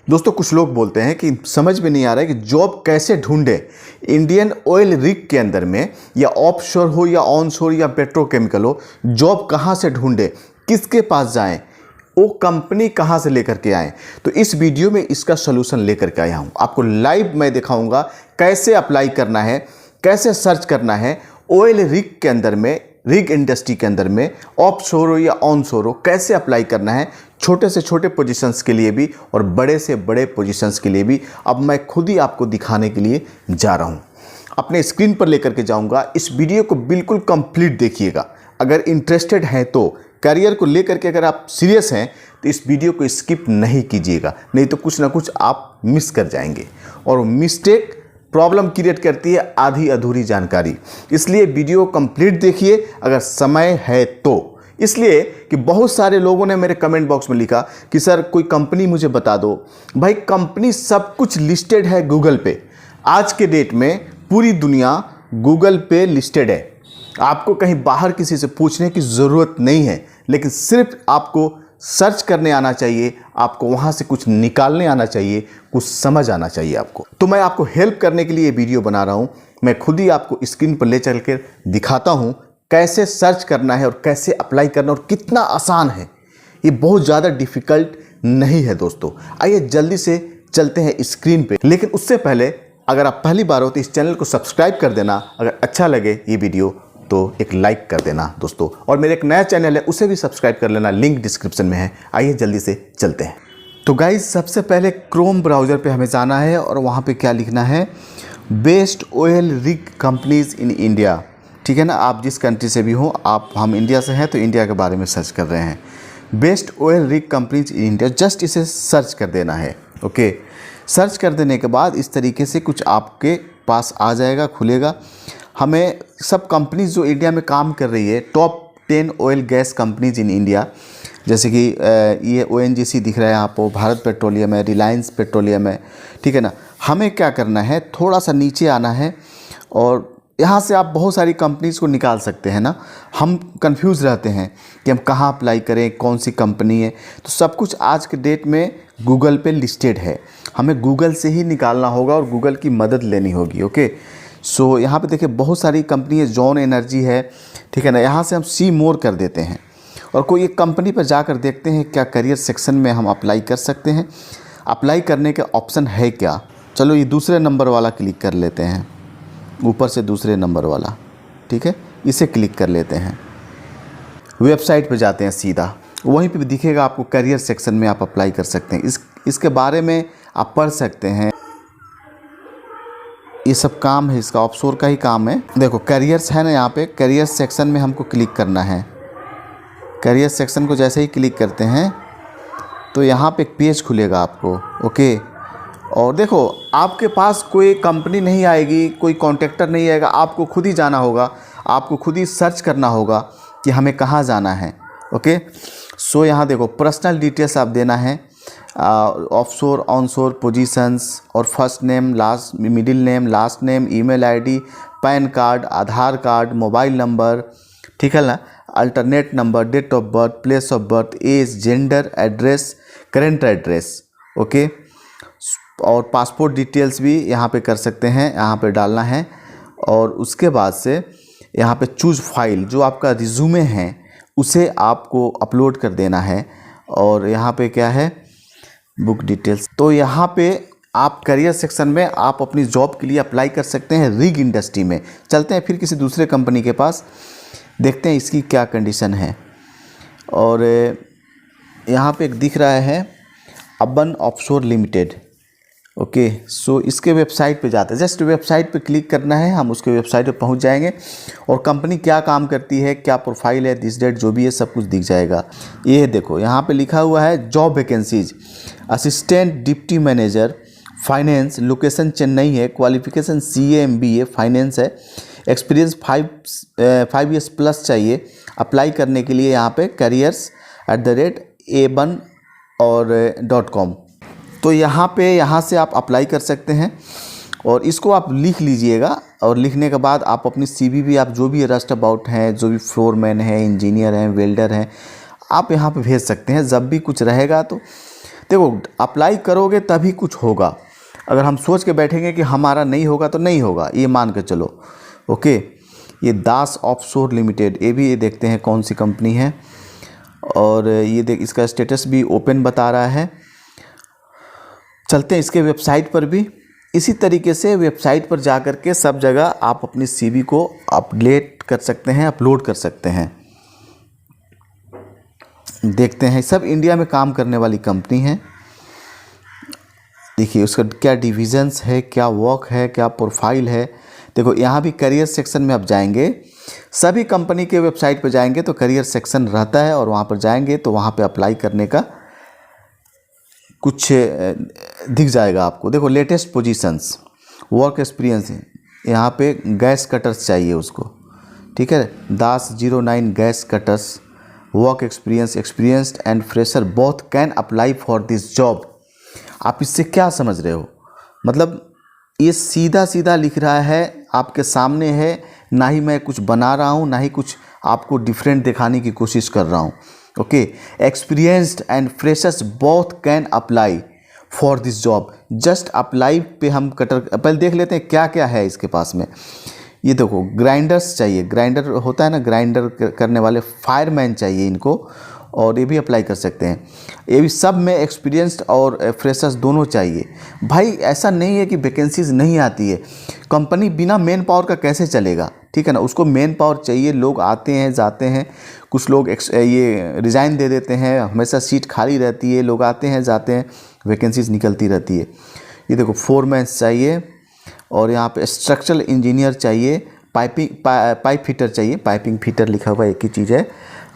दोस्तों कुछ लोग बोलते हैं कि समझ में नहीं आ रहा है कि जॉब कैसे ढूंढे इंडियन ऑयल रिग के अंदर में, या ऑफशोर हो या ऑनशोर या पेट्रोकेमिकल हो, जॉब कहाँ से ढूंढे, किसके पास जाएं, वो कंपनी कहाँ से लेकर के आएँ। तो इस वीडियो में इसका सोल्यूशन लेकर के आया हूँ। आपको लाइव मैं दिखाऊंगा कैसे अप्लाई करना है, कैसे सर्च करना है ऑयल रिग के अंदर में, रिग इंडस्ट्री के अंदर में, ऑफशोर हो या ऑनशोर हो, कैसे अप्लाई करना है छोटे से छोटे पोजीशंस के लिए भी और बड़े से बड़े पोजीशंस के लिए भी। अब मैं खुद ही आपको दिखाने के लिए जा रहा हूं, अपने स्क्रीन पर लेकर के जाऊंगा। इस वीडियो को बिल्कुल कंप्लीट देखिएगा। अगर इंटरेस्टेड हैं तो, करियर को लेकर के अगर आप सीरियस हैं तो इस वीडियो को स्किप नहीं कीजिएगा, नहीं तो कुछ ना कुछ आप मिस कर जाएंगे। और मिस्टेक प्रॉब्लम क्रिएट करती है आधी अधूरी जानकारी। इसलिए वीडियो कंप्लीट देखिए अगर समय है तो। इसलिए कि बहुत सारे लोगों ने मेरे कमेंट बॉक्स में लिखा कि सर कोई कंपनी मुझे बता दो। भाई कंपनी सब कुछ लिस्टेड है गूगल पे। आज के डेट में पूरी दुनिया गूगल पे लिस्टेड है। आपको कहीं बाहर किसी से पूछने की ज़रूरत नहीं है, लेकिन सिर्फ आपको सर्च करने आना चाहिए, आपको वहाँ से कुछ निकालने आना चाहिए, कुछ समझ आना चाहिए आपको। तो मैं आपको हेल्प करने के लिए वीडियो बना रहा हूँ। मैं खुद ही आपको स्क्रीन पर ले चल कर दिखाता हूँ कैसे सर्च करना है और कैसे अप्लाई करना, और कितना आसान है। ये बहुत ज़्यादा डिफ़िकल्ट नहीं है दोस्तों। आइए जल्दी से चलते हैं स्क्रीन पे। लेकिन उससे पहले अगर आप पहली बार हो तो इस चैनल को सब्सक्राइब कर देना। अगर अच्छा लगे ये वीडियो तो एक लाइक कर देना दोस्तों। और मेरे एक नया चैनल है उसे भी सब्सक्राइब कर लेना, लिंक डिस्क्रिप्शन में है। आइए जल्दी से चलते हैं। तो गाइज सबसे पहले क्रोम ब्राउज़र पे हमें जाना है और वहाँ पे क्या लिखना है, best oil rig companies in India. ठीक है ना, आप जिस कंट्री से भी हो, हम इंडिया से हैं तो इंडिया के बारे में सर्च कर रहे हैं। Best oil rig companies in India, just इसे सर्च कर देना है। ओके, सर्च कर देने के बाद इस तरीके से कुछ आपके पास आ जाएगा, खुलेगा। हमें सब कंपनीज जो इंडिया में काम कर रही है, top 10 oil gas companies in India, जैसे कि ये ONGC दिख रहा है आपको, भारत पेट्रोलियम है, रिलायंस पेट्रोलियम है। ठीक है ना, हमें क्या करना है, थोड़ा सा नीचे आना है और यहाँ से आप बहुत सारी कंपनीज़ को निकाल सकते हैं ना। हम कंफ्यूज रहते हैं कि हम कहाँ अप्लाई करें, कौन सी कंपनी है। तो सब कुछ आज के डेट में गूगल पे लिस्टेड है, हमें गूगल से ही निकालना होगा और गूगल की मदद लेनी होगी। ओके, सो यहाँ पे देखिए बहुत सारी कंपनी है, जॉन एनर्जी है। ठीक है ना, यहाँ से हम सी मोर कर देते हैं और कोई एक कंपनी पर जाकर देखते हैं क्या करियर सेक्शन में हम अप्लाई कर सकते हैं। अप्लाई करने का ऑप्शन है क्या, चलो ये दूसरे नंबर वाला क्लिक कर लेते हैं, ऊपर से दूसरे नंबर वाला। ठीक है, इसे क्लिक कर लेते हैं। वेबसाइट पे जाते हैं सीधा, वहीं पे भी दिखेगा आपको करियर सेक्शन में आप अप्लाई कर सकते हैं। इसके बारे में आप पढ़ सकते हैं। ये सब काम है इसका, ऑफशोर का ही काम है। देखो करियर्स है ना, यहाँ पे करियर सेक्शन में हमको क्लिक करना है। करियर सेक्शन को जैसे ही क्लिक करते हैं तो यहाँ पे एक पेज खुलेगा आपको। ओके, और देखो आपके पास कोई कंपनी नहीं आएगी, कोई कॉन्ट्रैक्टर नहीं आएगा, आपको खुद ही जाना होगा, आपको खुद ही सर्च करना होगा कि हमें कहाँ जाना है। ओके, सो यहाँ देखो पर्सनल डिटेल्स आप देना है, ऑफशोर ऑनशोर पोजीशंस, और first name, last middle name, last name, email ID, PAN card, Aadhaar card, mobile number. ठीक है ना, alternate number, date of birth, place of birth, age, gender, address, current address. Okay, और passport details भी यहाँ पे कर सकते हैं, यहाँ पे डालना है। और उसके बाद से यहाँ पे चूज़ फाइल, जो आपका रिज्यूमे है उसे आपको अपलोड कर देना है। और यहाँ पे क्या है, बुक डिटेल्स। तो यहाँ पे आप करियर सेक्शन में आप अपनी जॉब के लिए अप्लाई कर सकते हैं रिग इंडस्ट्री में। चलते हैं फिर किसी दूसरे कंपनी के पास, देखते हैं इसकी क्या कंडीशन है। और यहाँ पे एक दिख रहा है अबन ऑफशोर लिमिटेड। ओके, सो इसके वेबसाइट पे जाते हैं, जस्ट वेबसाइट पे क्लिक करना है, हम उसके वेबसाइट पे पहुंच जाएंगे। और कंपनी क्या काम करती है, क्या प्रोफाइल है, दिस डेट, जो भी है सब कुछ दिख जाएगा। ये देखो यहाँ पे लिखा हुआ है job vacancies, assistant deputy manager finance, location Chennai है, क्वालिफिकेशन CA MBA फाइनेंस है, एक्सपीरियंस 5 years प्लस चाहिए। अप्लाई करने के लिए यहाँ पे careers@a1 और .com, तो यहाँ से आप अप्लाई कर सकते हैं। और इसको आप लिख लीजिएगा, और लिखने के बाद आप अपनी CV भी, आप जो भी रस्ट अबाउट हैं, जो भी फ्लोरमैन हैं, इंजीनियर हैं, वेल्डर हैं, आप यहाँ पे भेज सकते हैं। जब भी कुछ रहेगा तो देखो अप्लाई करोगे तभी कुछ होगा। अगर हम सोच के बैठेंगे कि हमारा नहीं होगा तो नहीं होगा, ये मान के चलो। ओके, ये दास ऑफशोर लिमिटेड, ये देखते हैं कौन सी कंपनी है, और ये देख इसका स्टेटस भी ओपन बता रहा है। चलते हैं इसके वेबसाइट पर भी। इसी तरीके से वेबसाइट पर जा कर के सब जगह आप अपनी सीवी को अपडेट कर सकते हैं, अपलोड कर सकते हैं। देखते हैं, सब इंडिया में काम करने वाली कंपनी है। देखिए उसका क्या डिविजन्स है, क्या वर्क है, क्या प्रोफाइल है। देखो यहाँ भी करियर सेक्शन में आप जाएंगे, सभी कंपनी के वेबसाइट पर जाएंगे तो करियर सेक्शन रहता है, और वहाँ पर जाएंगे तो वहाँ पे अप्लाई करने का कुछ दिख जाएगा आपको। देखो लेटेस्ट पोजीशंस, वर्क एक्सपीरियंस, यहाँ पे गैस कटर्स चाहिए उसको, ठीक है, दास 09 gas cutters, work experience, experienced and fresher both can apply for this job. आप इससे क्या समझ रहे हो? मतलब ये सीधा सीधा लिख रहा है, आपके सामने है, ना ही मैं कुछ बना रहा हूँ, ना ही कुछ आपको डिफरेंट दिखाने की कोशिश कर रहा हूँ। Okay, experienced and freshers both can apply for this job. Just apply पे हम कटर पहले देख लेते हैं क्या क्या है इसके पास में। ये देखो ग्राइंडर्स चाहिए, ग्राइंडर होता है ना, ग्राइंडर करने वाले फायरमैन चाहिए इनको, और ये भी अप्लाई कर सकते हैं। ये भी सब में एक्सपीरियंस्ड और फ्रेशर्स दोनों चाहिए। भाई ऐसा नहीं है कि वैकेंसीज नहीं आती है, कंपनी बिना मेन पावर का कैसे चलेगा, ठीक है ना, उसको मेन पावर चाहिए। लोग आते हैं जाते हैं, कुछ लोग ये रिज़ाइन दे देते हैं, हमेशा सीट खाली रहती है, लोग आते हैं जाते हैं, वैकेंसीज निकलती रहती है। ये देखो फोरमैन्स चाहिए, और यहाँ पे स्ट्रक्चरल इंजीनियर चाहिए, पाइप फिटर चाहिए, पाइपिंग फिटर लिखा हुआ एक ही चीज़ है,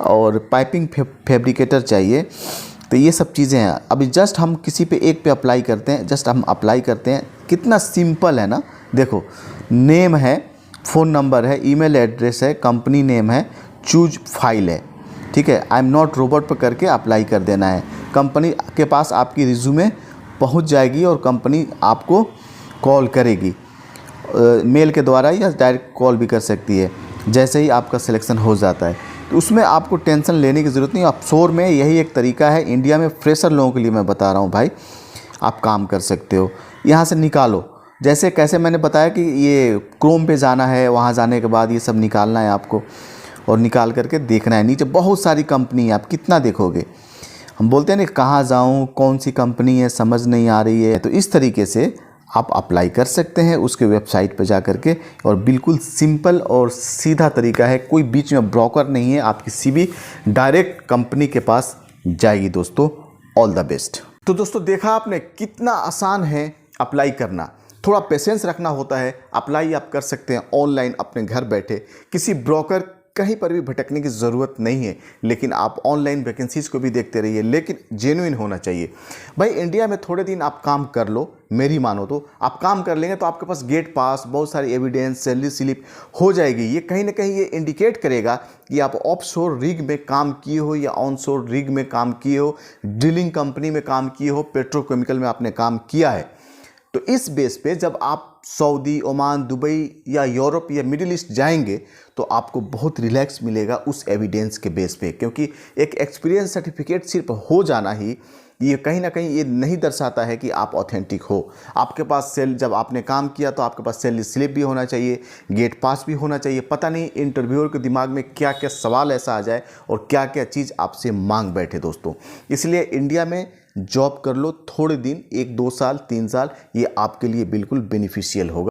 और पाइपिंग फैब्रिकेटर चाहिए। तो ये सब चीज़ें हैं। अभी जस्ट हम किसी पे एक पे अप्लाई करते हैं, जस्ट हम अप्लाई करते हैं, कितना सिंपल है ना। देखो नेम है, फ़ोन नंबर है, ईमेल एड्रेस है, कंपनी नेम है, चूज फाइल है, ठीक है, आई एम नॉट रोबोट पर करके अप्लाई कर देना है। कंपनी के पास आपकी रिज्यूमे पहुंच जाएगी और कंपनी आपको कॉल करेगी, मेल के द्वारा या डायरेक्ट कॉल भी कर सकती है जैसे ही आपका सिलेक्शन हो जाता है। तो उसमें आपको टेंशन लेने की ज़रूरत नहीं। ऑफशोर में यही एक तरीका है, इंडिया में फ्रेशर लोगों के लिए मैं बता रहा हूँ भाई, आप काम कर सकते हो। यहाँ से निकालो, जैसे कैसे मैंने बताया कि ये क्रोम पे जाना है, वहाँ जाने के बाद ये सब निकालना है आपको, और निकाल करके देखना है। नीचे बहुत सारी कंपनी है, आप कितना देखोगे। हम बोलते हैं ना कहाँ जाऊँ, कौन सी कंपनी है, समझ नहीं आ रही है, तो इस तरीके से आप अप्लाई कर सकते हैं उसके वेबसाइट पर जा कर के। और बिल्कुल सिंपल और सीधा तरीका है, कोई बीच में ब्रोकर नहीं है, आपकी सीवी डायरेक्ट कंपनी के पास जाएगी। दोस्तों ऑल द बेस्ट। तो दोस्तों देखा आपने कितना आसान है अप्लाई करना, थोड़ा पेशेंस रखना होता है। अप्लाई आप कर सकते हैं ऑनलाइन अपने घर बैठे, किसी ब्रोकर कहीं पर भी भटकने की ज़रूरत नहीं है। लेकिन आप ऑनलाइन वैकेंसीज़ को भी देखते रहिए, लेकिन जेन्युइन होना चाहिए। भाई इंडिया में थोड़े दिन आप काम कर लो, मेरी मानो तो आप काम कर लेंगे तो आपके पास गेट पास, बहुत सारी एविडेंस, सैलरी स्लिप हो जाएगी। ये कहीं ना कहीं ये इंडिकेट करेगा कि आप ऑफशोर रिग में काम किए हो या ऑनशोर रिग में काम किए हो, ड्रिलिंग कंपनी में काम किए हो, पेट्रोकेमिकल में आपने काम किया है। तो इस बेस पे जब आप सऊदी, ओमान, दुबई या यूरोप या मिडिल ईस्ट जाएंगे तो आपको बहुत रिलैक्स मिलेगा उस एविडेंस के बेस पे, क्योंकि एक एक्सपीरियंस सर्टिफिकेट सिर्फ हो जाना ही ये कहीं ना कहीं ये नहीं दर्शाता है कि आप ऑथेंटिक हो। आपके पास जब आपने काम किया तो आपके पास सैलरी स्लिप भी होना चाहिए, गेट पास भी होना चाहिए। पता नहीं इंटरव्यूअर के दिमाग में क्या क्या सवाल ऐसा आ जाए और क्या क्या चीज़ आपसे मांग बैठे। दोस्तों इसलिए इंडिया में जॉब कर लो थोड़े दिन, 1-2 साल 3 साल, ये आपके लिए बिल्कुल बेनिफिशियल होगा।